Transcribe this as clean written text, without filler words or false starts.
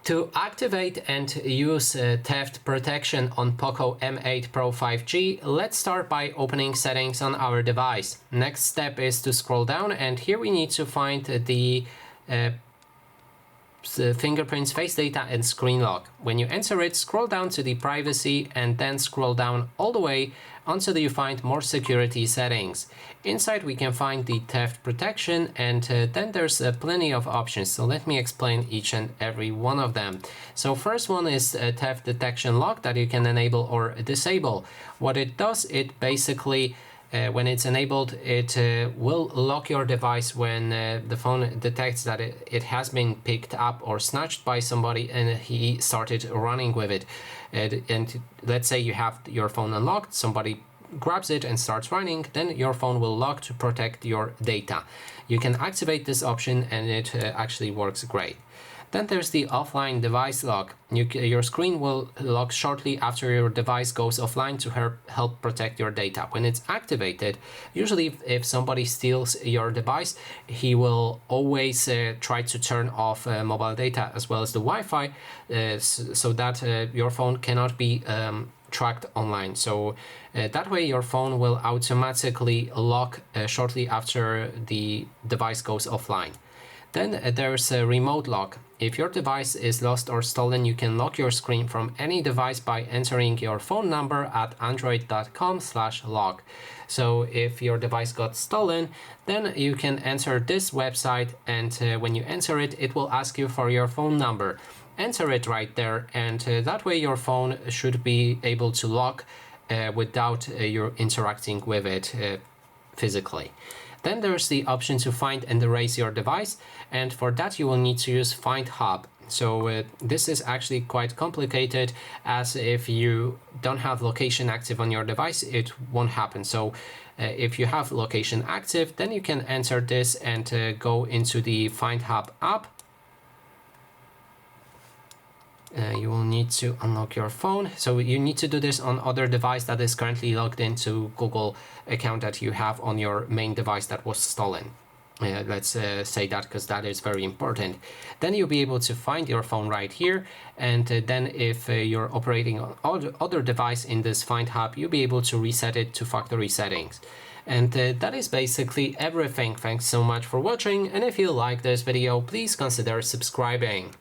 To activate and use theft protection on POCO M8 Pro 5G, let's start by opening settings on our device. Next step is to scroll down, and here we need to find the fingerprints, face data, and screen lock. When you enter it, scroll down to the privacy and then scroll down all the way until you find more security settings. Inside we can find the theft protection, and then there's plenty of options. So let me explain each and every one of them. So first one is theft detection lock that you can enable or disable. What it does, it basically when it's enabled, it will lock your device when the phone detects that it has been picked up or snatched by somebody and he started running with it. And let's say you have your phone unlocked, somebody grabs it and starts running, then your phone will lock to protect your data. You can activate this option and it actually works great. Then there's the offline device lock. Your screen will lock shortly after your device goes offline to help protect your data. When it's activated, usually if somebody steals your device, he will always try to turn off mobile data as well as the Wi-Fi so that your phone cannot be tracked online. So that way your phone will automatically lock shortly after the device goes offline. Then there's a remote lock. If your device is lost or stolen, you can lock your screen from any device by entering your phone number at android.com/lock. So if your device got stolen, then you can enter this website, and when you enter it, it will ask you for your phone number. Enter it right there, and that way your phone should be able to lock without you interacting with it physically. Then there's the option to find and erase your device, and for that you will need to use Find Hub. So this is actually quite complicated, as if you don't have location active on your device, it won't happen. So if you have location active, then you can enter this and go into the Find Hub app. You will need to unlock your phone. So you need to do this on other device that is currently logged into Google account that you have on your main device that was stolen. Let's say that, because that is very important. Then you'll be able to find your phone right here, and then if you're operating on other device in this Find Hub, you'll be able to reset it to factory settings. And that is basically everything. Thanks so much for watching, and if you like this video, please consider subscribing.